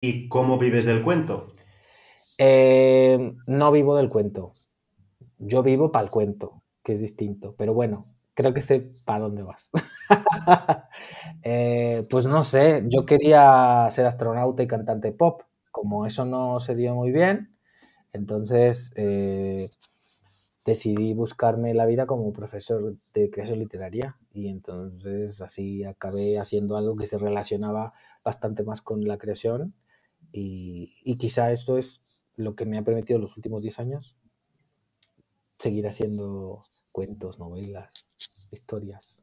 ¿Y cómo vives del cuento? No vivo del cuento. Yo vivo para el cuento, que es distinto. Pero bueno, creo que sé para dónde vas. Pues no sé, yo quería ser astronauta y cantante pop. Como eso no se dio muy bien, entonces decidí buscarme la vida como profesor de creación literaria y entonces así acabé haciendo algo que se relacionaba bastante más con la creación y quizá esto es lo que me ha permitido los últimos 10 años seguir haciendo cuentos, novelas, historias.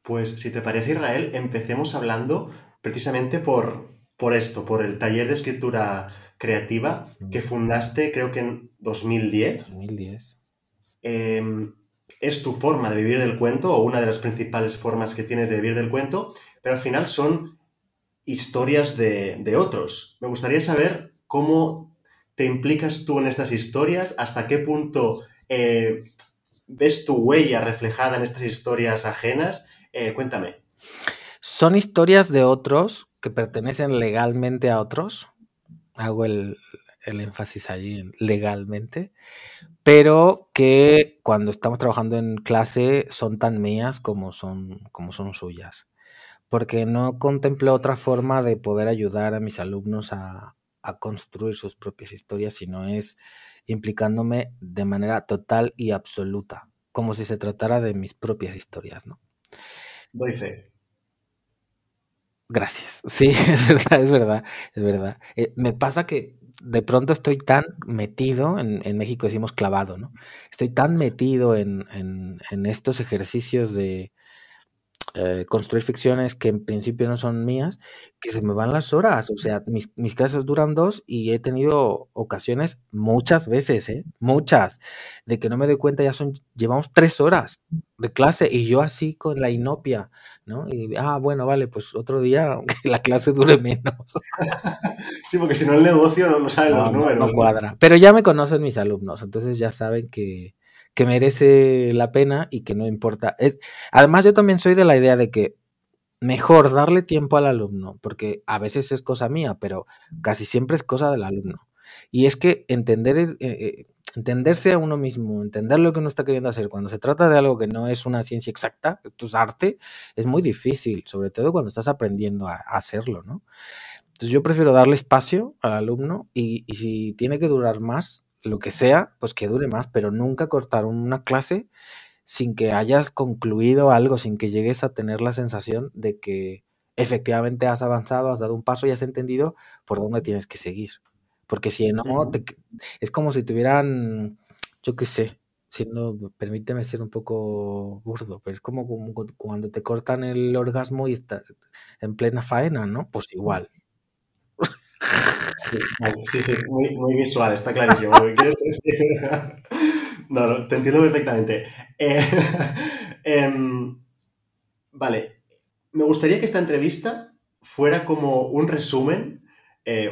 Pues si te parece, Israel, empecemos hablando precisamente por esto, por el taller de escritura creativa que fundaste creo que en 2010. 2010. Eh, es tu forma de vivir del cuento o una de las principales formas que tienes de vivir del cuento, pero al final son historias de otros. Me gustaría saber cómo te implicas tú en estas historias, hasta qué punto ves tu huella reflejada en estas historias ajenas. Cuéntame. Son historias de otros que pertenecen legalmente a otros. Hago el énfasis allí en legalmente, pero que cuando estamos trabajando en clase son tan mías como son suyas. Porque no contemplo otra forma de poder ayudar a mis alumnos a construir sus propias historias, sino es implicándome de manera total y absoluta, como si se tratara de mis propias historias, ¿no? Doy fe. Gracias. Sí, es verdad, es verdad, es verdad. Me pasa que de pronto estoy tan metido, en México decimos clavado, ¿no? Estoy tan metido en estos ejercicios de construir ficciones que en principio no son mías, que se me van las horas. O sea, mis clases duran 2 y he tenido ocasiones muchas veces, ¿eh? Muchas, de que no me doy cuenta, llevamos 3 horas de clase y yo así con la inopia, ¿no? Y, bueno, vale, pues otro día, aunque la clase dure menos. Sí, porque si no el negocio no saben los No, no, números, no ¿no? cuadra. Pero ya me conocen mis alumnos, entonces ya saben que merece la pena y que no importa. Además, yo también soy de la idea de que mejor darle tiempo al alumno, porque a veces es cosa mía, pero casi siempre es cosa del alumno. Y es que entenderse a uno mismo, entender lo que uno está queriendo hacer, cuando se trata de algo que no es una ciencia exacta, esto es arte, es muy difícil, sobre todo cuando estás aprendiendo a hacerlo, ¿no? Entonces yo prefiero darle espacio al alumno y si tiene que durar más, lo que sea, pues que dure más, pero nunca cortar una clase sin que hayas concluido algo, sin que llegues a tener la sensación de que efectivamente has avanzado, has dado un paso y has entendido por dónde tienes que seguir. Porque si no, Ujú. es como si tuvieran, yo qué sé, permíteme ser un poco burdo, pero es como cuando te cortan el orgasmo y estás en plena faena, ¿no? Pues igual. Sí, vale, sí, sí, muy, muy visual, está clarísimo lo que quieres decir. No, no, te entiendo perfectamente. Eh, em, vale, me gustaría que esta entrevista fuera como un resumen,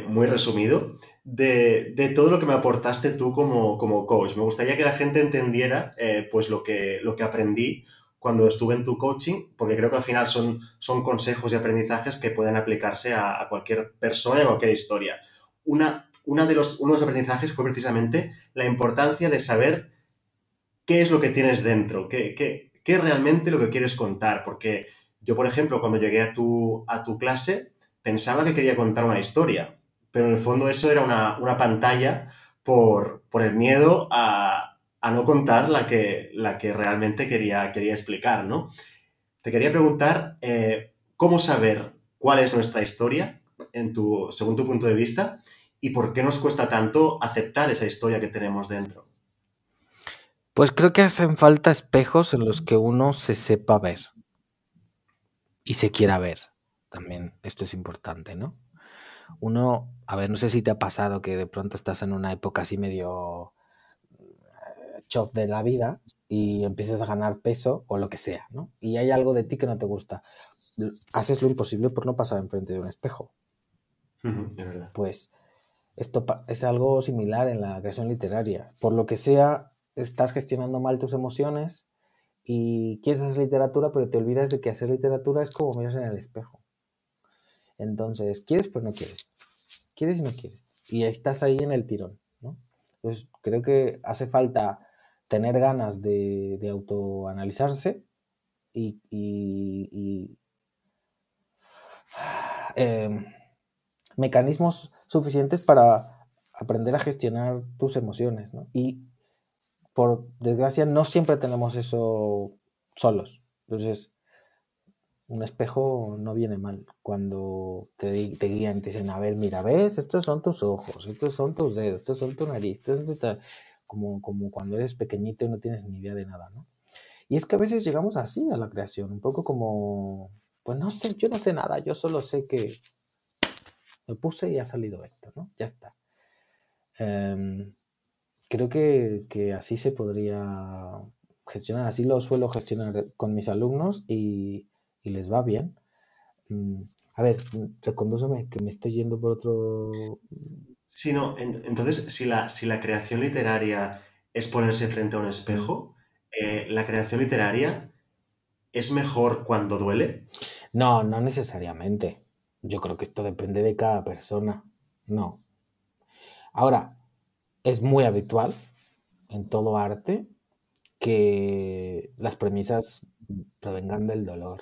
muy resumido, de todo lo que me aportaste tú como coach. Me gustaría que la gente entendiera pues lo que aprendí cuando estuve en tu coaching, porque creo que al final son consejos y aprendizajes que pueden aplicarse a cualquier persona y a cualquier historia. Uno de los aprendizajes fue precisamente la importancia de saber qué es lo que tienes dentro, qué es realmente lo que quieres contar. Porque yo, por ejemplo, cuando llegué a tu clase, pensaba que quería contar una historia, pero en el fondo eso era una pantalla por el miedo a no contar la que realmente quería explicar, ¿no? Te quería preguntar, ¿cómo saber cuál es nuestra historia, según tu punto de vista, y por qué nos cuesta tanto aceptar esa historia que tenemos dentro? Pues creo que hacen falta espejos en los que uno se sepa ver y se quiera ver. También esto es importante, ¿no? Uno, a ver, no sé si te ha pasado que de pronto estás en una época así medio chof de la vida y empiezas a ganar peso o lo que sea, ¿no? Y hay algo de ti que no te gusta. Haces lo imposible por no pasar enfrente de un espejo. Es verdad. Pues esto es algo similar en la creación literaria. Por lo que sea, estás gestionando mal tus emociones y quieres hacer literatura, pero te olvidas de que hacer literatura es como miras en el espejo. Entonces, quieres pero no quieres. Quieres y no quieres. Y estás ahí en el tirón, ¿no? Entonces, creo que hace falta tener ganas de autoanalizarse y mecanismos suficientes para aprender a gestionar tus emociones, ¿no? Y por desgracia no siempre tenemos eso solos. Entonces, un espejo no viene mal cuando te guían, te dicen, a ver, mira, ves, estos son tus ojos, estos son tus dedos, estos son tu nariz, como cuando eres pequeñito y no tienes ni idea de nada, ¿no? Y es que a veces llegamos así a la creación, un poco como, pues no sé, yo no sé nada, yo solo sé que me puse y ha salido esto, ¿no? Ya está. Creo que así se podría gestionar, así lo suelo gestionar con mis alumnos y les va bien. A ver, recondúceme que me estoy yendo por otro... Sí, no, entonces, si la creación literaria es ponerse frente a un Mm. espejo, ¿la creación literaria es mejor cuando duele? No, no necesariamente. Yo creo que esto depende de cada persona. No. Ahora, es muy habitual en todo arte que las premisas provengan del dolor,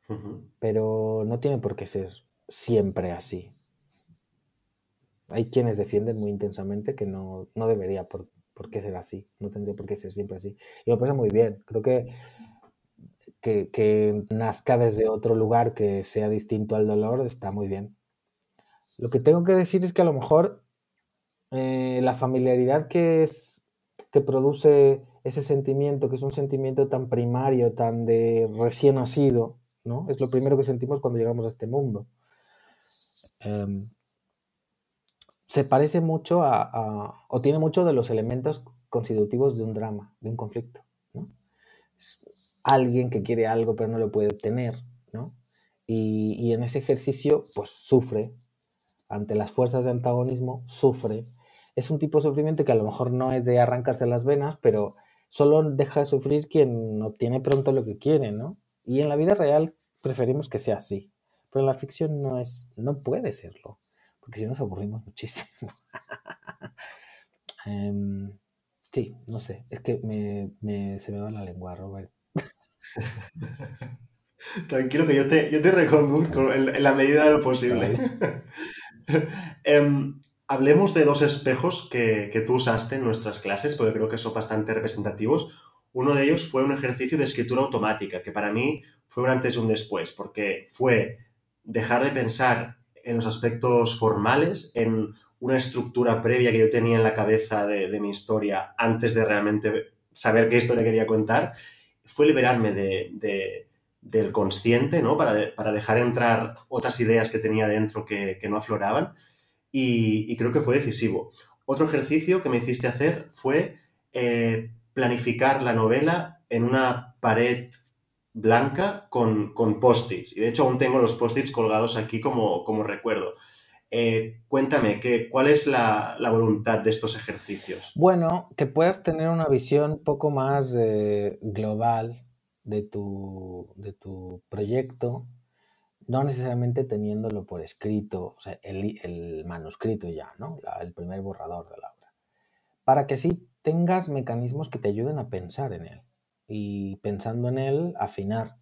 Ujú. pero no tiene por qué ser siempre así. Hay quienes defienden muy intensamente que no debería por qué ser así, no tendría por qué ser siempre así. Y me parece muy bien, creo que nazca desde otro lugar que sea distinto al dolor está muy bien. Lo que tengo que decir es que a lo mejor la familiaridad que produce ese sentimiento, que es un sentimiento tan primario, tan de recién nacido, ¿no? Es lo primero que sentimos cuando llegamos a este mundo. Um, Se parece mucho o tiene mucho de los elementos constitutivos de un drama, de un conflicto, ¿no? Es alguien que quiere algo pero no lo puede obtener, ¿no? Y en ese ejercicio, pues sufre, ante las fuerzas de antagonismo, sufre. Es un tipo de sufrimiento que a lo mejor no es de arrancarse las venas, pero solo deja de sufrir quien obtiene pronto lo que quiere, ¿no? Y en la vida real preferimos que sea así, pero en la ficción no puede serlo, porque si no nos aburrimos muchísimo. Sí, no sé, es que se me va la lengua, Robert. Tranquilo que yo te reconduzco en la medida de lo posible. Vale. Hablemos de dos espejos que tú usaste en nuestras clases, porque creo que son bastante representativos. Uno de ellos fue un ejercicio de escritura automática, que para mí fue un antes y un después, porque fue dejar de pensar en los aspectos formales, en una estructura previa que yo tenía en la cabeza de mi historia antes de realmente saber qué historia quería contar. Fue liberarme del consciente, ¿no? Para dejar entrar otras ideas que tenía dentro que no afloraban y creo que fue decisivo. Otro ejercicio que me hiciste hacer fue planificar la novela en una pared blanca con post-its. Y de hecho aún tengo los post-its colgados aquí como recuerdo. Cuéntame, ¿cuál es la voluntad de estos ejercicios? Bueno, que puedas tener una visión un poco más global de tu proyecto, no necesariamente teniéndolo por escrito, o sea, el manuscrito ya, ¿no? El primer borrador de la obra. Para que así tengas mecanismos que te ayuden a pensar en él y pensando en él, afinar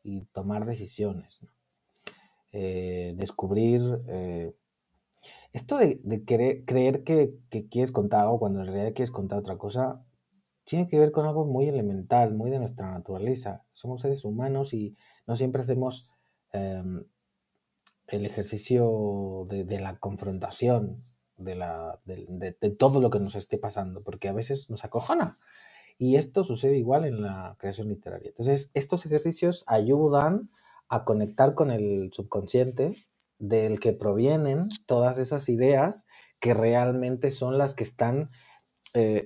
y tomar decisiones, ¿no? Descubrir esto de creer que quieres contar algo cuando en realidad quieres contar otra cosa, tiene que ver con algo muy elemental, muy de nuestra naturaleza. Somos seres humanos y no siempre hacemos eh, el ejercicio de la confrontación, de todo lo que nos esté pasando, porque a veces nos acojona. Y esto sucede igual en la creación literaria. Entonces, estos ejercicios ayudan a conectar con el subconsciente del que provienen todas esas ideas que realmente son las que están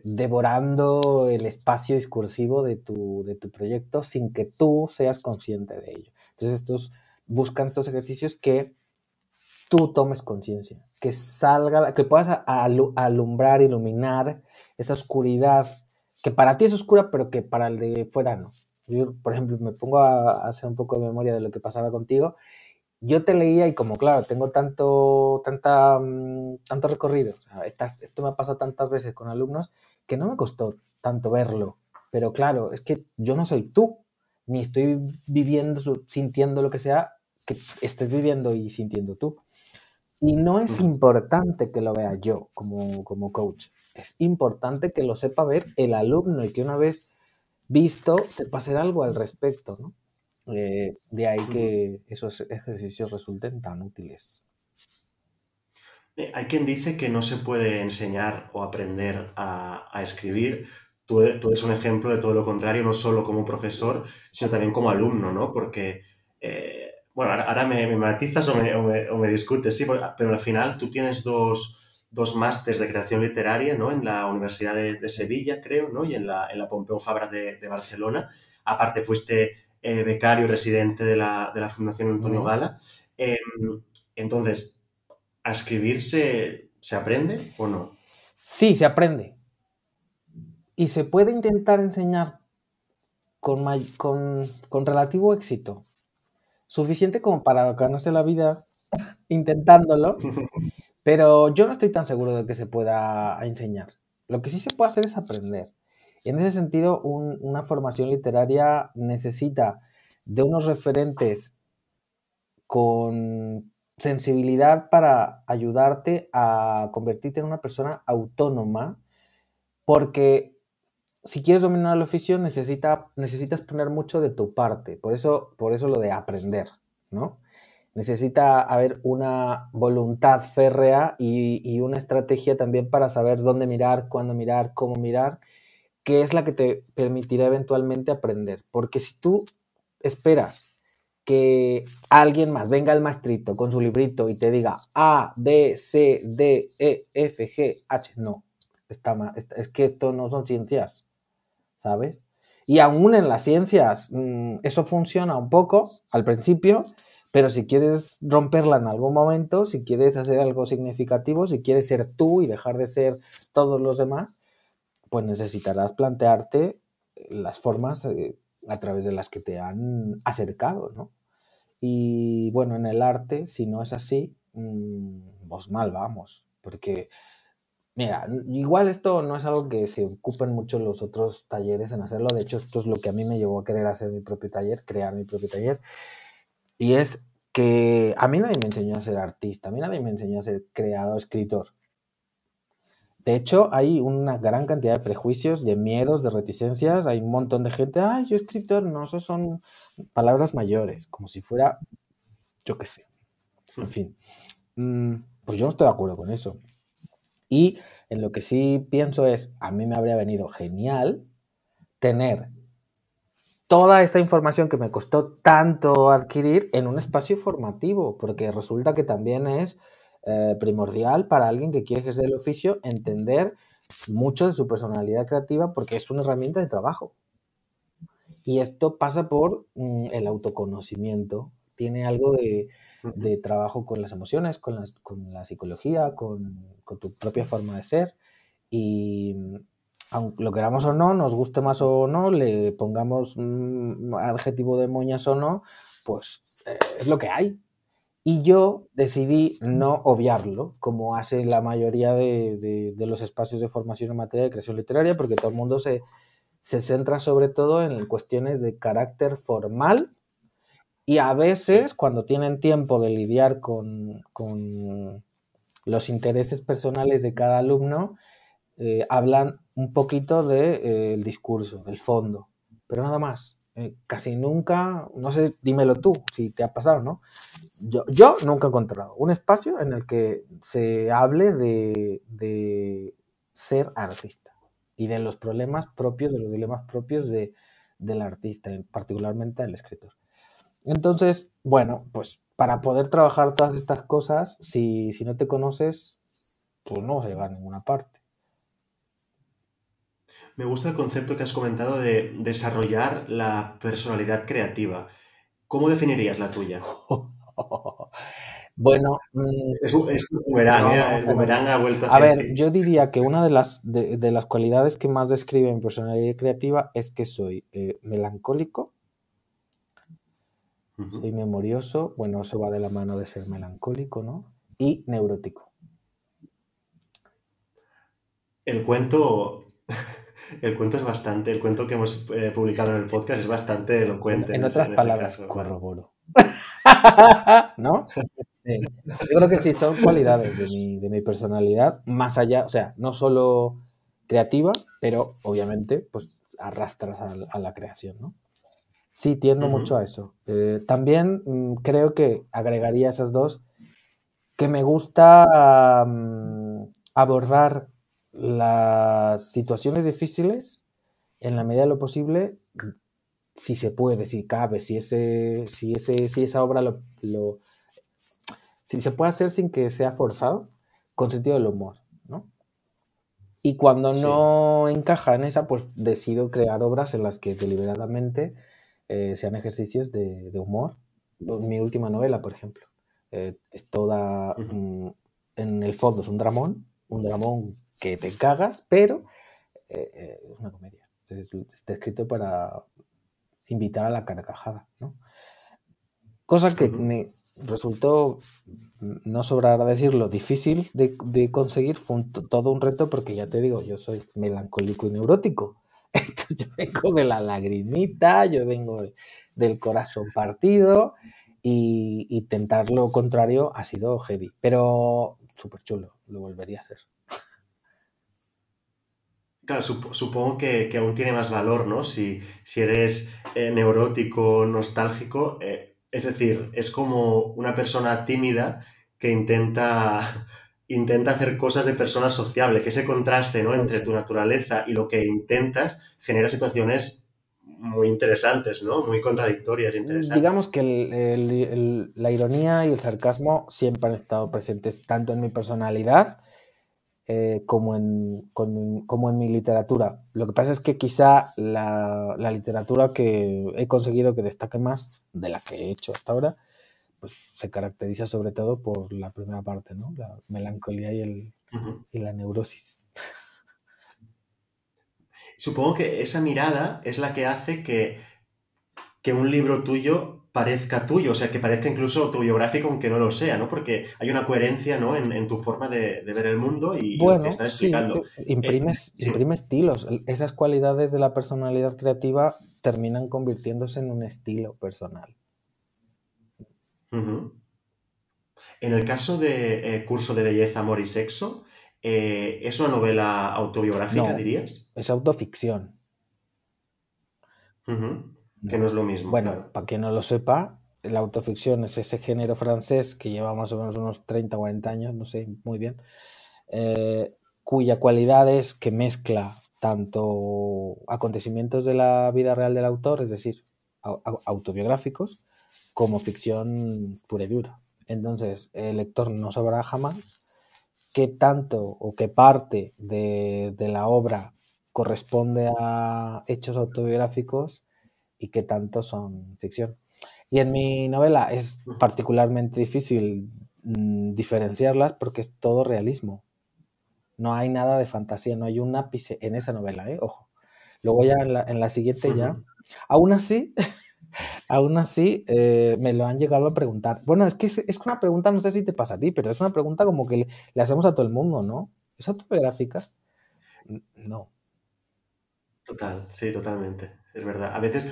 devorando el espacio discursivo de tu proyecto sin que tú seas consciente de ello. Entonces, buscan estos ejercicios que tú tomes conciencia, que salga, que puedas alumbrar, iluminar esa oscuridad que para ti es oscura, pero que para el de fuera no. Yo, por ejemplo, me pongo a hacer un poco de memoria de lo que pasaba contigo yo te leía y como, claro, tengo tanto recorrido, o sea, esto me ha pasado tantas veces con alumnos que no me costó tanto verlo. Pero claro, es que yo no soy tú, ni estoy viviendo, sintiendo lo que sea que estés viviendo y sintiendo tú. Y no es importante que lo vea yo como coach, es importante que lo sepa ver el alumno y que una vez visto sepa hacer algo al respecto, ¿no? De ahí que esos ejercicios resulten tan útiles. Hay quien dice que no se puede enseñar o aprender a escribir. Tú eres un ejemplo de todo lo contrario, no solo como profesor, sino también como alumno, ¿no? Porque, bueno, ahora me matizas o me discutes, sí, pero al final tú tienes dos másters de creación literaria, ¿no? En la Universidad de Sevilla, creo, ¿no? Y en la Pompeu Fabra de Barcelona. Aparte, fuiste becario residente de la Fundación Antonio Gala. Entonces, ¿a escribir se aprende o no? Sí, se aprende. Y se puede intentar enseñar con relativo éxito. Suficiente como para ganarse la vida intentándolo, pero yo no estoy tan seguro de que se pueda enseñar. Lo que sí se puede hacer es aprender. Y en ese sentido, una formación literaria necesita de unos referentes con sensibilidad para ayudarte a convertirte en una persona autónoma, porque si quieres dominar el oficio necesitas poner mucho de tu parte, por eso lo de aprender, ¿no? Necesita haber una voluntad férrea y una estrategia también para saber dónde mirar, cuándo mirar, cómo mirar, que es la que te permitirá eventualmente aprender. Porque si tú esperas que alguien más venga al maestrito con su librito y te diga A, B, C, D, E, F, G, H, no, es que esto no son ciencias, ¿sabes? Y aún en las ciencias eso funciona un poco al principio, pero si quieres romperla en algún momento, si quieres hacer algo significativo, si quieres ser tú y dejar de ser todos los demás, pues necesitarás plantearte las formas a través de las que te han acercado, ¿no? Y bueno, en el arte, si no es así, pues mal vamos, porque mira, igual esto no es algo que se ocupen mucho los otros talleres en hacerlo. De hecho, esto es lo que a mí me llevó a querer hacer mi propio taller, crear mi propio taller. Y es que a mí nadie me enseñó a ser artista, a mí nadie me enseñó a ser creador, escritor. De hecho, hay una gran cantidad de prejuicios, de miedos, de reticencias. Hay un montón de gente, ay, yo escritor, no, eso son palabras mayores, como si fuera, yo qué sé. En fin, pues yo no estoy de acuerdo con eso. Y en lo que sí pienso es, a mí me habría venido genial tener toda esta información que me costó tanto adquirir en un espacio formativo, porque resulta que también es primordial para alguien que quiere ejercer el oficio entender mucho de su personalidad creativa porque es una herramienta de trabajo. Y esto pasa por el autoconocimiento. Tiene algo de trabajo con las emociones, con la psicología, con tu propia forma de ser. Y aunque lo queramos o no, nos guste más o no, le pongamos adjetivo de moñas o no, pues es lo que hay. Y yo decidí no obviarlo, como hace la mayoría de los espacios de formación en materia de creación literaria, porque todo el mundo se centra sobre todo en cuestiones de carácter formal y a veces cuando tienen tiempo de lidiar con los intereses personales de cada alumno, hablan un poquito del discurso, del fondo, pero nada más. Casi nunca, no sé, dímelo tú, si te ha pasado, ¿no? Yo nunca he encontrado un espacio en el que se hable de ser artista y de los problemas propios, de los dilemas propios del artista, particularmente del escritor. Entonces, bueno, pues para poder trabajar todas estas cosas, si no te conoces, pues no vas a llegar a ninguna parte. Me gusta el concepto que has comentado de desarrollar la personalidad creativa. ¿Cómo definirías la tuya? Bueno, Es un boomerang, no, ¿eh? no, El fenomenal. boomerang ha vuelto A hacia ver, ti. yo diría que una de las cualidades que más describe mi personalidad creativa es que soy melancólico, Soy memorioso, bueno, eso va de la mano de ser melancólico, ¿no? Y neurótico. El cuento, el cuento es bastante, el cuento que hemos publicado en el podcast es bastante elocuente En en otras ese palabras, caso, ¿vale? corroboro. ¿No? Sí. Yo creo que sí, son cualidades de mi personalidad, más allá, o sea, no solo creativa, pero obviamente, pues arrastras a la creación, ¿no? Sí, tiendo mucho a eso. También creo que agregaría esas dos, que me gusta abordar las situaciones difíciles en la medida de lo posible, si se puede, si cabe, si esa obra si se puede hacer sin que sea forzado, con sentido del humor, ¿no? Y cuando Sí. no encaja en esa, pues decido crear obras en las que deliberadamente sean ejercicios de humor. Mi última novela, por ejemplo, es toda, en el fondo es un dramón que te cagas, pero es una comedia. Está escrito para invitar a la carcajada, ¿no? Cosa que me resultó, no sobrará decirlo, difícil de conseguir. Fue todo un reto porque ya te digo, yo soy melancólico y neurótico. Entonces yo vengo de la lagrimita, yo vengo del corazón partido y tentar lo contrario ha sido heavy, pero súper chulo, lo volvería a hacer. Claro, supongo que aún tiene más valor, ¿no? Si eres neurótico, nostálgico, es decir, es como una persona tímida que intenta hacer cosas de persona sociable, que ese contraste, ¿no? Entre tu naturaleza y lo que intentas genera situaciones muy interesantes, ¿no? Muy contradictorias e interesantes. Digamos que la ironía y el sarcasmo siempre han estado presentes tanto en mi personalidad como en mi literatura. Lo que pasa es que quizá la literatura que he conseguido que destaque más de la que he hecho hasta ahora, pues se caracteriza sobre todo por la primera parte, ¿no? La melancolía y la neurosis. Supongo que esa mirada es la que hace que un libro tuyo parezca tuyo, o sea, que parezca incluso autobiográfico aunque no lo sea, ¿no? Porque hay una coherencia, ¿no? En tu forma de ver el mundo y lo que Bueno, estás sí, explicando. Sí. imprime estilos. Esas cualidades de la personalidad creativa terminan convirtiéndose en un estilo personal. Ujú. En el caso de Curso de Belleza, Amor y Sexo, ¿es una novela autobiográfica, No, dirías? es autoficción. Ujú. Que no No. es lo mismo, Bueno, claro. para quien no lo sepa, la autoficción es ese género francés que lleva más o menos unos 30 o 40 años, no sé muy bien, cuya cualidad es que mezcla tanto acontecimientos de la vida real del autor, es decir, autobiográficos, como ficción pura y dura. Entonces, el lector no sabrá jamás qué tanto o qué parte de la obra corresponde a hechos autobiográficos y qué tanto son ficción. Y en mi novela es particularmente difícil diferenciarlas porque es todo realismo. No hay nada de fantasía, no hay un ápice en esa novela, ojo. Luego ya en la siguiente ya. Aún así, aún así me lo han llegado a preguntar. Bueno, es que es una pregunta, no sé si te pasa a ti, pero es una pregunta como que le hacemos a todo el mundo, ¿no? ¿Es autobiográfica? No. Total, sí, totalmente. Es verdad. A veces,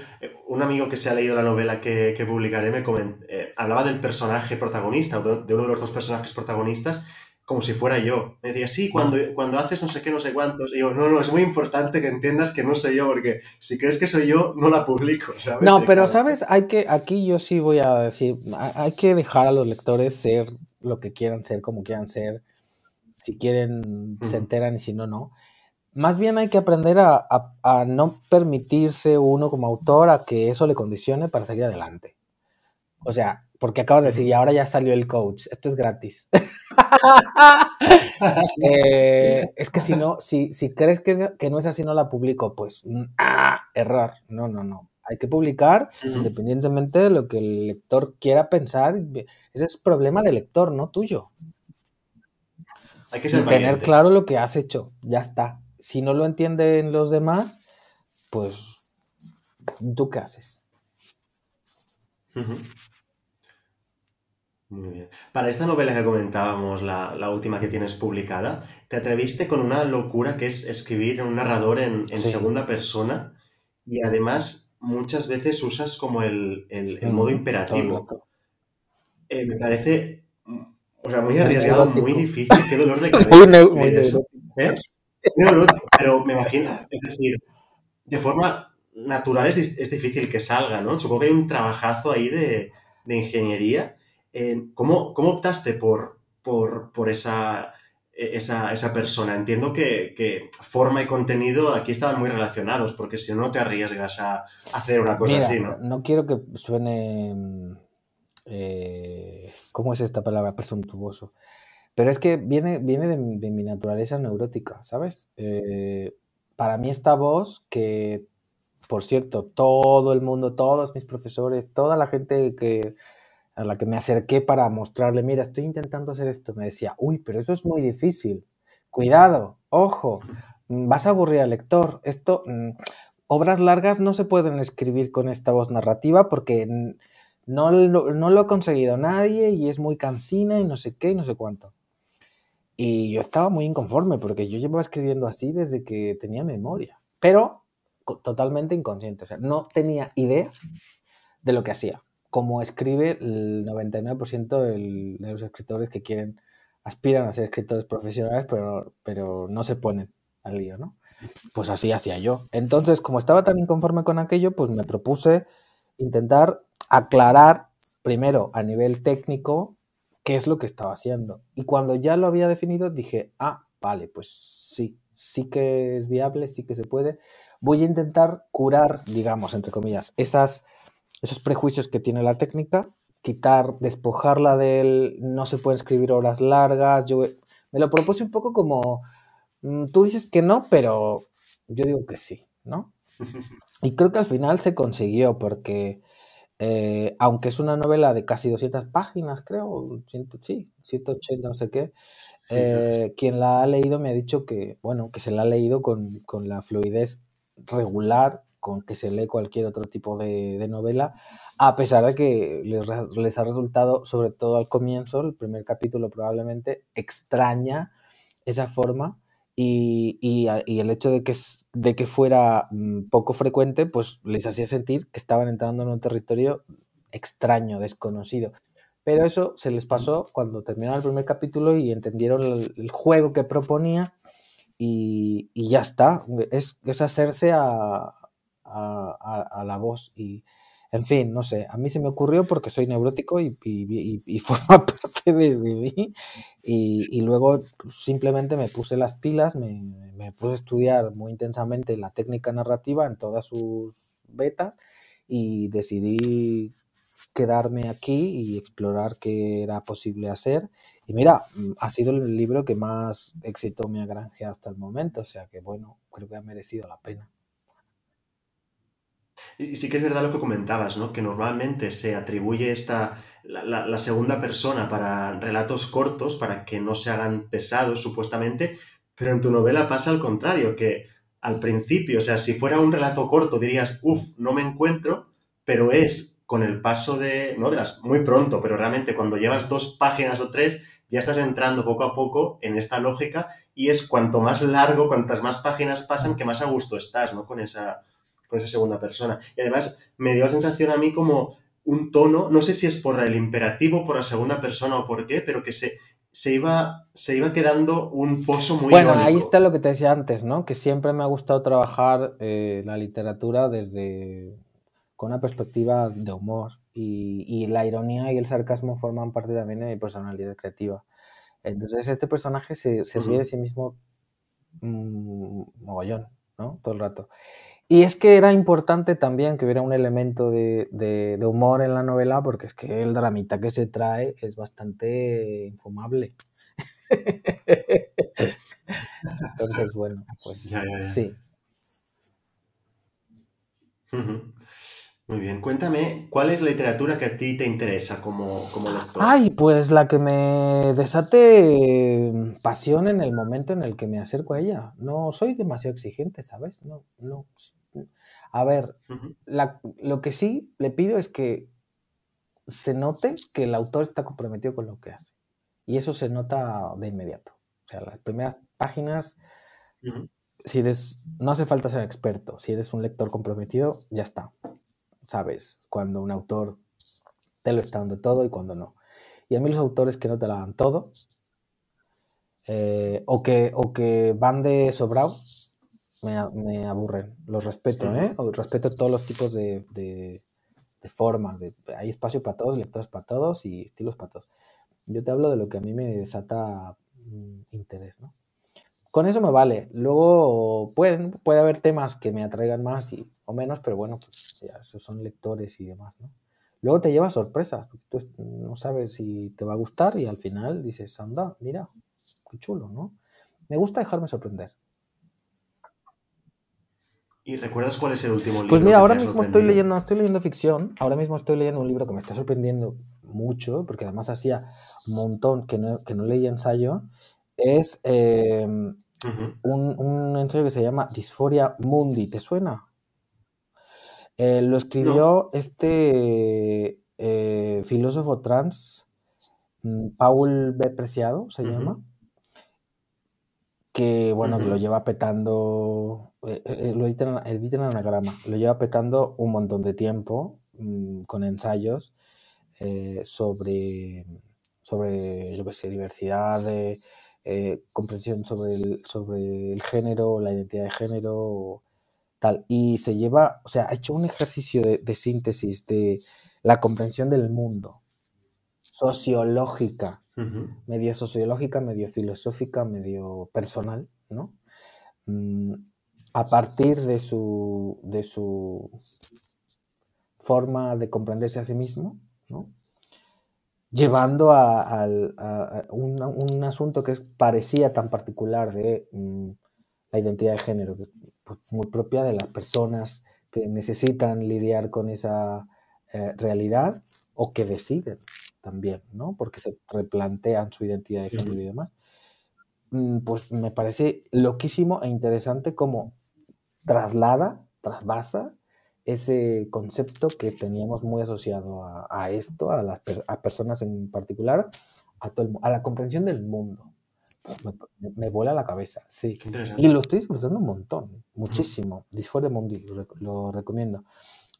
un amigo que se ha leído la novela que publicaré hablaba del personaje protagonista, o de uno de los dos personajes protagonistas, como si fuera yo. Me decía, sí, cuando haces no sé qué, no sé cuántos. Y yo, no, no, es muy importante que entiendas que no soy yo, porque si crees que soy yo, no la publico, ¿sabes? No, pero Directamente. sabes, aquí yo sí voy a decir, hay que dejar a los lectores ser lo que quieran ser, como quieran ser, si quieren se enteran y si no, no. Más bien hay que aprender a no permitirse uno como autor a que eso le condicione para seguir adelante. O sea, porque acabas de decir, y ahora ya salió el coach, esto es gratis. Es que si no, si crees que no es así, no la publico, pues error. No, no, no. Hay que publicar independientemente de lo que el lector quiera pensar. Ese es problema del lector, no tuyo. Hay que Y ser tener valiente. claro lo que has hecho, ya está. Si no lo entienden los demás, pues ¿tú qué haces? Ujú. Muy bien. Para esta novela que comentábamos, la última que tienes publicada, te atreviste con una locura que es escribir un narrador en Sí. segunda persona y además muchas veces usas como el modo Todo el imperativo. rato. Me parece, o sea, muy Muy arriesgado, muy neurótico. difícil, qué dolor de Muy, cabeza muy escribir eso. neurótico. ¿Eh? Muy neurótico, pero me imagino, es decir, de forma natural es difícil que salga, ¿no? Supongo que hay un trabajazo ahí de ingeniería. ¿Cómo optaste por esa persona? Entiendo que forma y contenido aquí estaban muy relacionados, porque si no, no te arriesgas a hacer una cosa Mira, así, ¿no? no quiero que suene, ¿cómo es esta palabra? Presuntuoso. Pero es que viene de mi naturaleza neurótica, ¿sabes? Para mí esta voz que, por cierto, todo el mundo, todos mis profesores, toda la gente a la que me acerqué para mostrarle, mira, estoy intentando hacer esto, me decía, uy, pero eso es muy difícil. Cuidado, ojo, vas a aburrir al lector. Obras largas no se pueden escribir con esta voz narrativa porque no lo ha conseguido nadie y es muy cansina y no sé qué y no sé cuánto. Y yo estaba muy inconforme porque yo llevaba escribiendo así desde que tenía memoria, pero totalmente inconsciente, o sea, no tenía idea de lo que hacía, como escribe el 99% de los escritores que aspiran a ser escritores profesionales, pero no se ponen al lío, ¿no? Pues así hacía yo. Entonces, como estaba tan inconforme con aquello, pues me propuse intentar aclarar primero a nivel técnico qué es lo que estaba haciendo. Y cuando ya lo había definido, dije, vale, pues sí, sí que es viable, sí que se puede. Voy a intentar curar, digamos, entre comillas, esos prejuicios que tiene la técnica, despojarla del no se pueden escribir horas largas. Yo me lo propuse un poco como, tú dices que no, pero yo digo que sí, ¿no? Y creo que al final se consiguió porque, aunque es una novela de casi 200 páginas, creo, sí, 180, no sé qué, Sí, creo que sí. quien la ha leído me ha dicho que, bueno, que se la ha leído con la fluidez regular con que se lee cualquier otro tipo de novela, a pesar de que les ha resultado, sobre todo al comienzo, el primer capítulo probablemente, extraña esa forma y el hecho de que fuera poco frecuente, pues les hacía sentir que estaban entrando en un territorio extraño, desconocido. Pero eso se les pasó cuando terminaron el primer capítulo y entendieron el juego que proponía y ya está. Es hacerse a la voz. Y, en fin, no sé, a mí se me ocurrió porque soy neurótico y forma parte de mí. Y luego simplemente me puse las pilas, me puse a estudiar muy intensamente la técnica narrativa en todas sus betas y decidí quedarme aquí y explorar qué era posible hacer. Y mira, ha sido el libro que más éxito me ha granjeado hasta el momento, o sea que bueno, creo que ha merecido la pena. Y sí que es verdad lo que comentabas, ¿no? Que normalmente se atribuye la segunda persona para relatos cortos, para que no se hagan pesados, supuestamente, pero en tu novela pasa al contrario, que al principio, o sea, si fuera un relato corto dirías, uff, no me encuentro, pero es con el paso ¿no? Muy pronto, pero realmente cuando llevas 2 páginas o 3, ya estás entrando poco a poco en esta lógica y es cuanto más largo, cuantas más páginas pasan, que más a gusto estás, ¿no? Con esa segunda persona. Y además me dio la sensación a mí como un tono, no sé si es por el imperativo, por la segunda persona o por qué, pero que se iba quedando un pozo muy Bueno, ahí irónico. está lo que te decía antes, ¿no? Que siempre me ha gustado trabajar la literatura con una perspectiva de humor y la ironía y el sarcasmo forman parte también de mi personalidad creativa. Entonces este personaje se ríe de Ujú. sí mismo mogollón, ¿no? Todo el rato. Y es que era importante también que hubiera un elemento de humor en la novela, porque es que el dramita que se trae es bastante infumable. Entonces, bueno, Ya, pues ya, ya. sí. Ujú. Muy bien. Cuéntame, ¿cuál es la literatura que a ti te interesa como lector? Ay, pues la que me desate pasión en el momento en el que me acerco a ella. No soy demasiado exigente, ¿sabes? No, no. A ver, Ujú. lo que sí le pido es que se note que el autor está comprometido con lo que hace. Y eso se nota de inmediato. O sea, las primeras páginas, no hace falta ser experto. Si eres un lector comprometido, ya está. Sabes cuando un autor te lo está dando todo y cuando no. Y a mí los autores que no te la dan todo, o que van de sobrado, me aburren. Los respeto, respeto todos los tipos de forma. Hay espacio para todos, lectores para todos y estilos para todos. Yo te hablo de lo que a mí me desata interés, ¿no? Con eso me vale. Luego puede haber temas que me atraigan más o menos, pero bueno, pues ya, esos son lectores y demás, ¿no? Luego te llevas sorpresas. Tú no sabes si te va a gustar y al final dices, anda, mira, qué chulo, ¿no? Me gusta dejarme sorprender. ¿Y recuerdas cuál es el último libro? Pues mira, ahora mismo estoy leyendo ficción. Ahora mismo estoy leyendo un libro que me está sorprendiendo mucho, porque además hacía un montón que no leía ensayo. Es un ensayo que se llama Disforia Mundi. ¿Te suena? Lo escribió este filósofo trans, Paul B. Preciado, se llama, que bueno, que lo lleva petando, lo editan en Anagrama, lo lleva petando un montón de tiempo con ensayos sobre yo qué sé, diversidad, comprensión sobre el género, la identidad de género, tal. Y se lleva, o sea, ha hecho un ejercicio de síntesis de la comprensión del mundo, sociológica, medio sociológica, medio filosófica, medio personal, ¿no? A partir de su forma de comprenderse a sí mismo, ¿no? Llevando a un asunto que parecía tan particular de la identidad de género, pues, muy propia de las personas que necesitan lidiar con esa realidad o que deciden también, ¿no? Porque se replantean su identidad de género y demás. Pues me parece loquísimo e interesante cómo trasvasa ese concepto que teníamos muy asociado a esto, a personas en particular, a la comprensión del mundo. Me vuela la cabeza, sí. Y lo estoy disfrutando un montón, muchísimo. Disforia Mundi, lo recomiendo.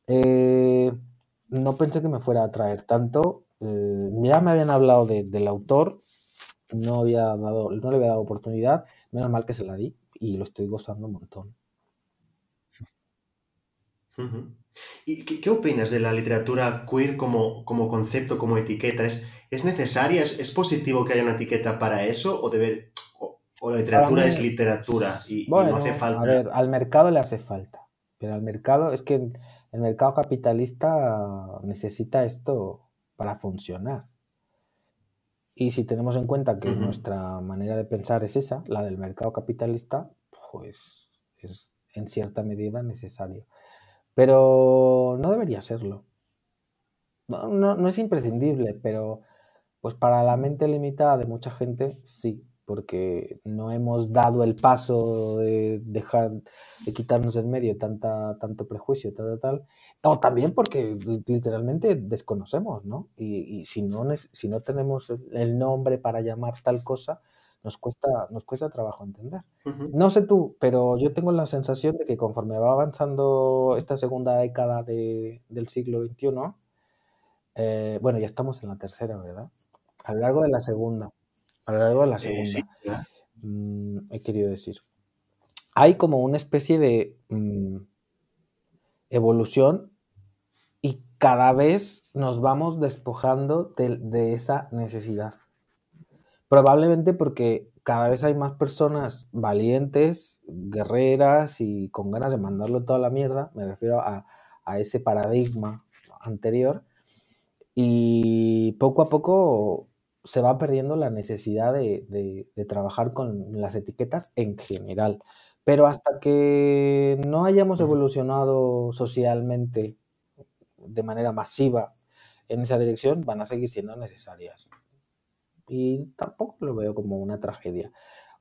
No pensé que me fuera a traer tanto. Ya me habían hablado del autor, no le había dado oportunidad, menos mal que se la di y lo estoy gozando un montón. ¿Y qué opinas de la literatura queer como concepto, como etiqueta? ¿Es necesaria? ¿Es positivo que haya una etiqueta para eso? ¿O la literatura es literatura y no hace falta? A ver, al mercado le hace falta. Pero al mercado, es que el mercado capitalista necesita esto para funcionar. Y si tenemos en cuenta que nuestra manera de pensar es esa, la del mercado capitalista, pues es en cierta medida necesario. Pero no debería serlo. No es imprescindible, pero pues para la mente limitada de mucha gente sí, porque no hemos dado el paso de dejar de quitarnos en medio tanto prejuicio, tal. O también porque literalmente desconocemos, ¿no? Y si no tenemos el nombre para llamar tal cosa, nos cuesta trabajo entender. No sé tú, pero yo tengo la sensación de que conforme va avanzando esta segunda década del siglo XXI, bueno, ya estamos en la tercera, ¿verdad? A lo largo de la segunda. Sí, He querido decir. Hay como una especie de evolución y cada vez nos vamos despojando de esa necesidad. Probablemente porque cada vez hay más personas valientes, guerreras y con ganas de mandarlo toda la mierda. Me refiero a ese paradigma anterior. Y poco a poco se va perdiendo la necesidad de trabajar con las etiquetas en general. Pero hasta que no hayamos evolucionado socialmente de manera masiva en esa dirección, van a seguir siendo necesarias. Y tampoco lo veo como una tragedia.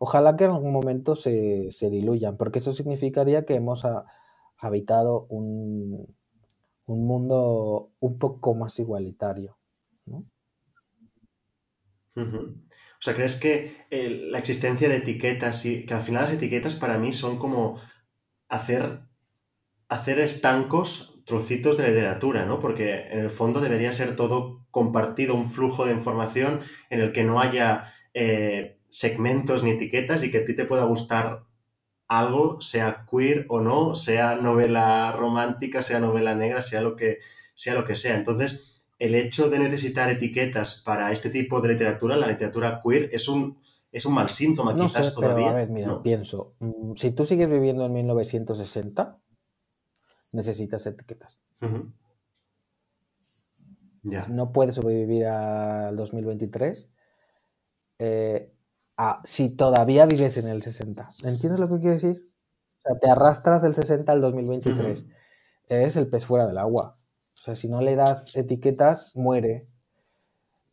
Ojalá que en algún momento se diluyan, porque eso significaría que hemos habitado un mundo un poco más igualitario. ¿no? Ujú. O sea, ¿crees que la existencia de etiquetas, y que al final las etiquetas para mí son como hacer, hacer estancos, trocitos de literatura, ¿no? Porque en el fondo debería ser todo compartido, un flujo de información en el que no haya segmentos ni etiquetas y que a ti te pueda gustar algo, sea queer o no, sea novela romántica, sea novela negra, sea lo que sea. Entonces, el hecho de necesitar etiquetas para este tipo de literatura, la literatura queer, es un mal síntoma No sé, quizás pero a todavía, ver, mira, ¿no? pienso, si tú sigues viviendo en 1960, necesitas etiquetas. Ujú. Ya. No puedes sobrevivir al 2023 eh, si todavía vives en el 60. ¿Entiendes lo que quiero decir? O sea, te arrastras del 60 al Ujú. 2023. Es el pez fuera del agua. O sea, si no le das etiquetas, muere.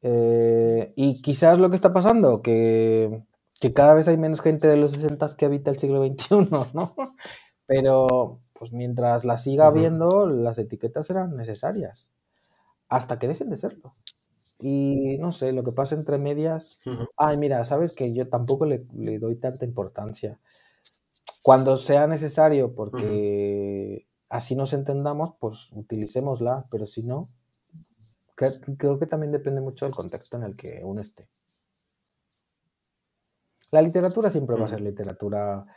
Y quizás lo que está pasando, que cada vez hay menos gente de los 60 que habita el siglo XXI, ¿no? Pero pues mientras la siga Ujú. habiendo, las etiquetas serán necesarias, hasta que dejen de serlo. Y no sé, lo que pasa entre medias, Ujú. ay, mira, sabes que yo tampoco le doy tanta importancia. Cuando sea necesario, Ujú. porque así nos entendamos, pues utilicémosla, pero si no, creo que también depende mucho del contexto en el que uno esté. La literatura siempre va a ser Ujú. literatura,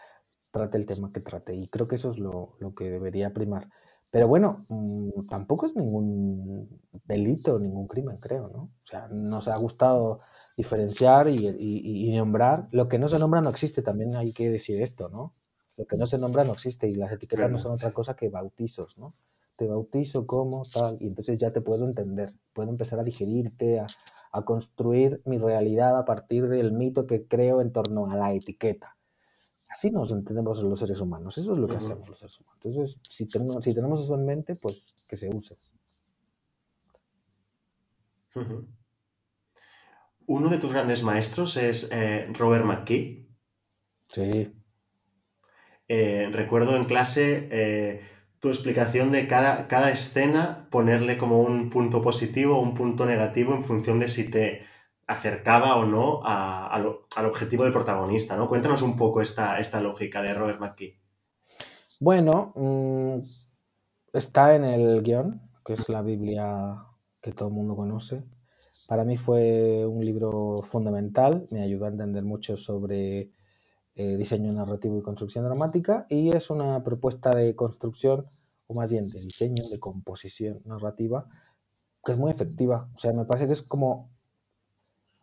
trate el tema que trate, y creo que eso es lo que debería primar. Pero bueno, tampoco es ningún delito, ningún crimen, creo, ¿no? O sea, nos ha gustado diferenciar y nombrar. Lo que no se nombra no existe, también hay que decir esto, ¿no? Lo que no se nombra no existe y las etiquetas no ¿Verdad? son otra cosa que bautizos, ¿no? Te bautizo como tal y entonces ya te puedo entender, puedo empezar a digerirte, a construir mi realidad a partir del mito que creo en torno a la etiqueta. Así nos entendemos los seres humanos, eso es lo que Ujú. hacemos los seres humanos. Entonces, si tenemos eso en mente, pues que se use. Ujú. Uno de tus grandes maestros es Robert McKee. Sí. Recuerdo en clase tu explicación de cada escena, ponerle como un punto positivo o un punto negativo en función de si te acercaba o no al objetivo del protagonista, ¿no? Cuéntanos un poco esta lógica de Robert McKee. Bueno, está en el guión, que es la Biblia que todo el mundo conoce. Para mí fue un libro fundamental, me ayudó a entender mucho sobre diseño narrativo y construcción dramática, y es una propuesta de construcción, o más bien de diseño, de composición narrativa, que es muy efectiva. O sea, me parece que es como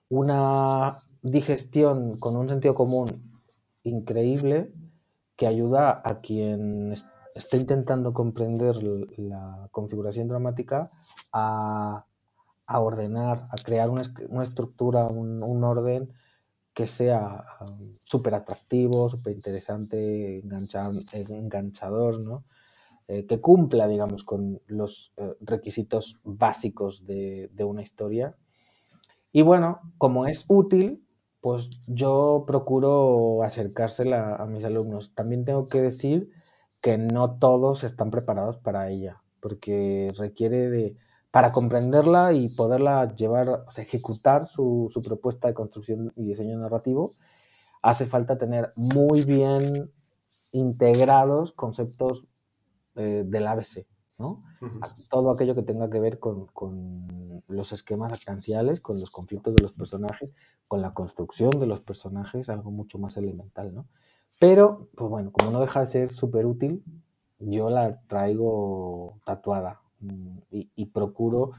una digestión con un sentido común increíble que ayuda a quien está intentando comprender la configuración dramática a, a ordenar, a crear una estructura, un orden que sea súper atractivo, súper interesante, enganchador, ¿no? Que cumpla, digamos, con los requisitos básicos de una historia. Y bueno, como es útil, pues yo procuro acercársela a mis alumnos. También tengo que decir que no todos están preparados para ella, porque requiere para comprenderla y poderla llevar, o sea, ejecutar su propuesta de construcción y diseño narrativo, hace falta tener muy bien integrados conceptos del ABC, ¿no? Ujú. Todo aquello que tenga que ver con los esquemas actanciales, con los conflictos de los personajes, con la construcción de los personajes, algo mucho más elemental, ¿no? Pero, pues bueno, como no deja de ser súper útil, yo la traigo tatuada y procuro,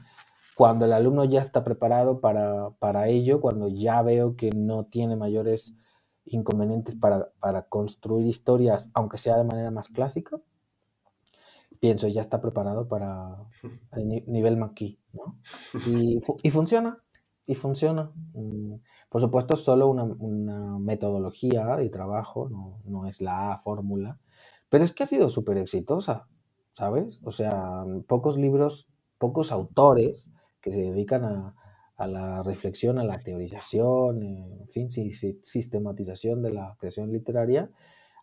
cuando el alumno ya está preparado para ello, cuando ya veo que no tiene mayores inconvenientes para construir historias, aunque sea de manera más clásica, pienso, ya está preparado para el nivel McKee, ¿no? Y funciona, y funciona. Por supuesto, es solo una metodología de trabajo, no es la fórmula, pero es que ha sido súper exitosa, ¿sabes? O sea, pocos libros, pocos autores que se dedican a la reflexión, a la teorización, en fin, sistematización de la creación literaria,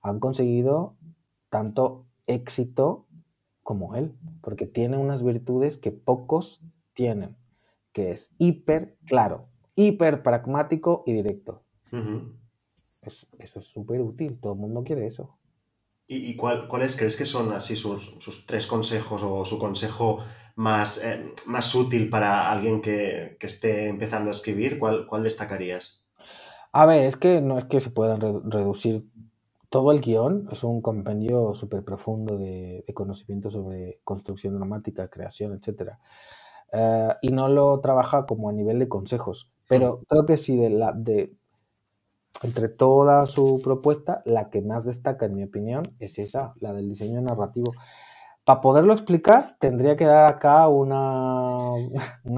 han conseguido tanto éxito como él, porque tiene unas virtudes que pocos tienen, que es hiper claro, hiper pragmático y directo. Eso es súper útil, todo el mundo quiere eso. ¿Y cuáles crees que son así sus 3 consejos o su consejo más útil para alguien que esté empezando a escribir? ¿Cuál destacarías? A ver, es que no es que se puedan reducir todo el guión, es un compendio súper profundo de conocimiento sobre construcción dramática, creación, etc. Y no lo trabaja como a nivel de consejos, pero creo que sí, entre toda su propuesta, la que más destaca, en mi opinión, es esa, la del diseño narrativo. Para poderlo explicar, tendría que dar acá una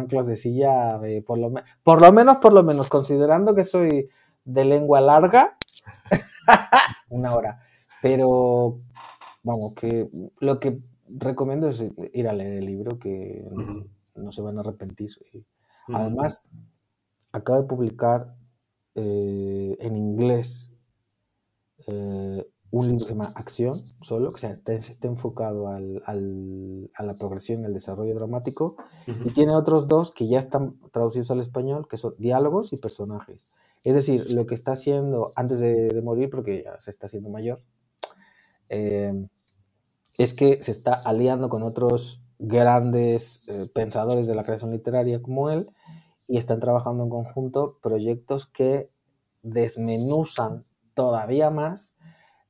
clasecilla de por lo menos, considerando que soy de lengua larga, 1 hora. Pero, vamos, que lo que recomiendo es ir a leer el libro, que no se van a arrepentir. Además, acaba de publicar en inglés un libro que se llama Acción, solo, que está enfocado a la progresión y al desarrollo dramático, y tiene otros 2 que ya están traducidos al español, que son diálogos y personajes. Es decir, lo que está haciendo antes de morir, porque ya se está haciendo mayor, es que se está aliando con otros grandes pensadores de la creación literaria como él, y están trabajando en conjunto proyectos que desmenuzan todavía más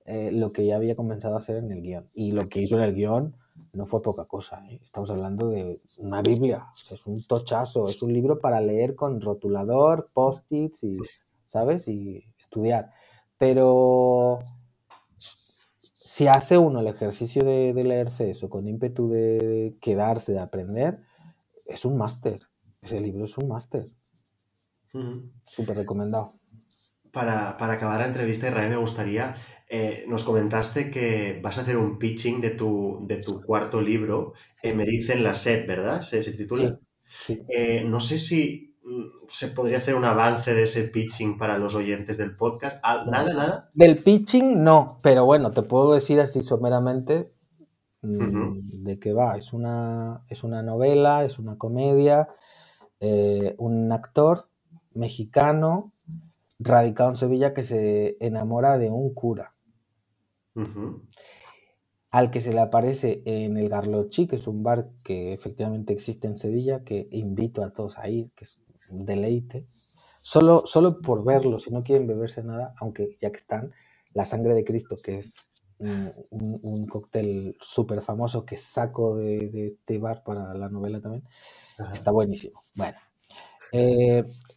lo que ya había comenzado a hacer en el guión. Y lo que hizo en el guión no fue poca cosa, ¿eh? Estamos hablando de una Biblia, o sea, es un tochazo, es un libro para leer con rotulador, post-its, y, ¿sabes? Y estudiar. Pero si hace uno el ejercicio de leerse eso con ímpetu de quedarse, de aprender, es un máster. Ese libro es un máster. Súper recomendado. Para acabar la entrevista, Israel, me gustaría, nos comentaste que vas a hacer un pitching de tu cuarto libro, Sí. Me dicen la sed, ¿verdad? ¿Se titula? Sí. No sé si se podría hacer un avance de ese pitching para los oyentes del podcast. No. Nada. Del pitching, no, pero bueno, te puedo decir así someramente de qué va. Es una novela, es una comedia, un actor mexicano radicado en Sevilla que se enamora de un cura, al que se le aparece en el Garlochi, que es un bar que efectivamente existe en Sevilla, que invito a todos a ir, que es un deleite. Solo por verlo, si no quieren beberse nada, aunque ya que están, la sangre de Cristo, que es un cóctel súper famoso que saco de este bar para la novela también, está buenísimo. Bueno,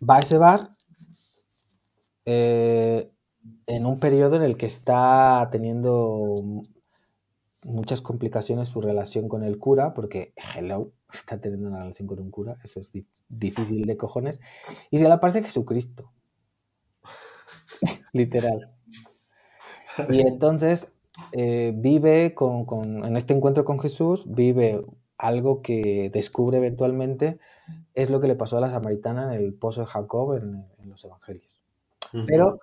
va a ese bar en un periodo en el que está teniendo muchas complicaciones su relación con el cura, porque, hello, está teniendo una relación con un cura, eso es difícil de cojones, y se le aparece Jesucristo, literal. Y entonces vive en este encuentro con Jesús, vive algo que descubre eventualmente, es lo que le pasó a la samaritana en el pozo de Jacob en los evangelios. Pero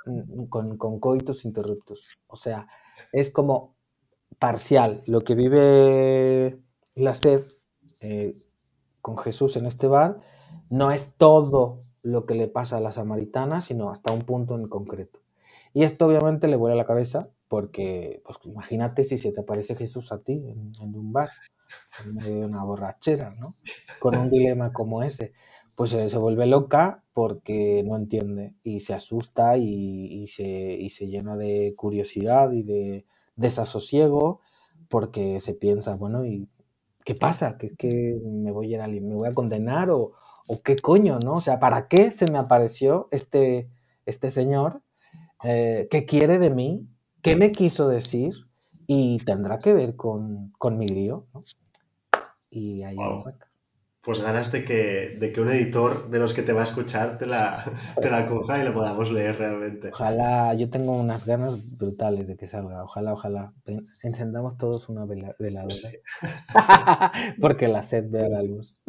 con coitus interruptus. O sea, es como parcial. Lo que vive la sed con Jesús en este bar no es todo lo que le pasa a la samaritana, sino hasta un punto en concreto. Y esto obviamente le vuela la cabeza porque, pues imagínate si se te aparece Jesús a ti en un bar, en medio de una borrachera, ¿no? Con un dilema como ese. Pues se vuelve loca porque no entiende y se asusta y se llena de curiosidad y de desasosiego porque se piensa, bueno, ¿y qué pasa? ¿Que me voy a ir me voy a condenar o qué coño, ¿no? O sea, ¿para qué se me apareció este señor? ¿Qué quiere de mí? ¿Qué me quiso decir? Y tendrá que ver con mi lío, ¿no? Y ahí arranca. Pues ganas de que un editor de los que te va a escuchar te la coja y lo podamos leer realmente. Ojalá, yo tengo unas ganas brutales de que salga. Ojalá. Encendamos todos una veladora. Sí. Porque la sed vea la luz.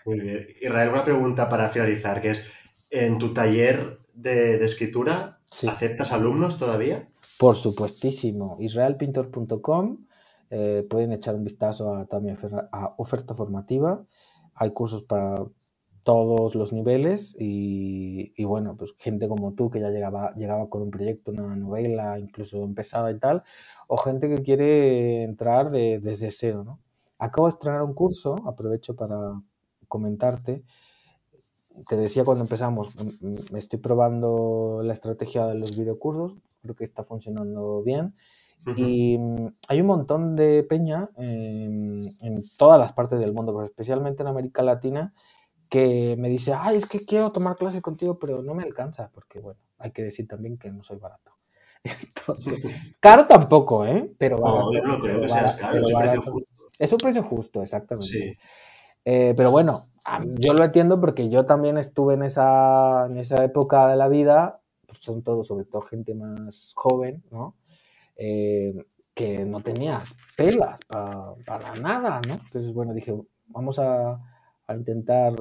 Muy bien. Israel, una pregunta para finalizar, que es, ¿en tu taller de escritura Sí. aceptas alumnos todavía? Por supuestísimo. Israelpintor.com. Pueden echar un vistazo a mi oferta formativa. Hay cursos para todos los niveles y bueno, pues gente como tú que ya llegaba con un proyecto, una novela, incluso empezada y tal, o gente que quiere entrar desde cero, ¿no? Acabo de estrenar un curso, aprovecho para comentarte. Te decía cuando empezamos, me estoy probando la estrategia de los videocursos, creo que está funcionando bien. Y hay un montón de peña en todas las partes del mundo, pero especialmente en América Latina, que me dice, ay, es que quiero tomar clases contigo, pero no me alcanza, porque bueno, hay que decir también que no soy barato. Entonces, caro tampoco, ¿eh? Pero No, barato, yo no creo que seas caro, pero es un precio barato. justo. Es un precio justo, exactamente. Sí. Pero bueno, yo lo entiendo porque yo también estuve en esa época de la vida, pues son todos, sobre todo gente más joven, ¿no? Que no tenías pelas para nada, ¿no? Entonces, bueno, dije, vamos a intentar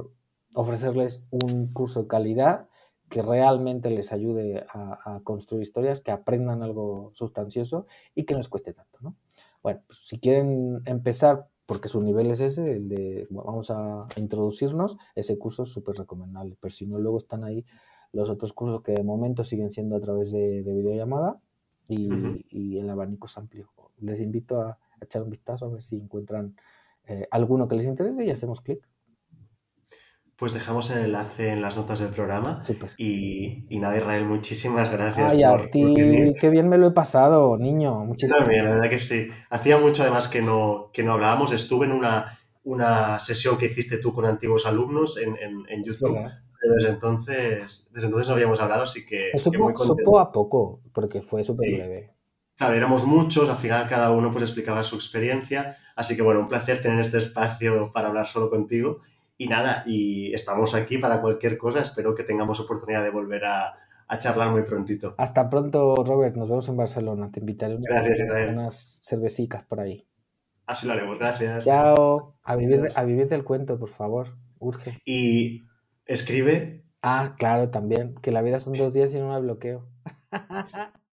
ofrecerles un curso de calidad que realmente les ayude a construir historias, que aprendan algo sustancioso y que no les cueste tanto, ¿no? Bueno, pues si quieren empezar, porque su nivel es ese, el de vamos a introducirnos, ese curso es súper recomendable, pero si no, luego están ahí los otros cursos que de momento siguen siendo a través de videollamada y el abanico es amplio. Les invito a echar un vistazo a ver si encuentran alguno que les interese y hacemos clic. Pues dejamos el enlace en las notas del programa Súper. y nada, Israel, muchísimas gracias Ay, a por venir. ti, qué bien me lo he pasado, niño. Yo Muchísimas también, la verdad que sí. Hacía mucho además que no hablábamos. Estuve en una sesión que hiciste tú con antiguos alumnos en Es YouTube, verdad. pero desde entonces no habíamos hablado, así Me que muy supo contento. a poco, porque fue súper Sí, breve. claro, éramos muchos, al final cada uno pues explicaba su experiencia, así que bueno, un placer tener este espacio para hablar solo contigo. Y nada, y estamos aquí para cualquier cosa, espero que tengamos oportunidad de volver a charlar muy prontito. Hasta pronto, Robert. Nos vemos en Barcelona. Te invitaré Gracias, Israel. unas cervecicas por ahí. Así lo haremos, gracias. Chao. A Adiós. vivir del cuento, por favor. Urge. Y escribe Ah, claro, también. Que la vida son 2 días y no me bloqueo.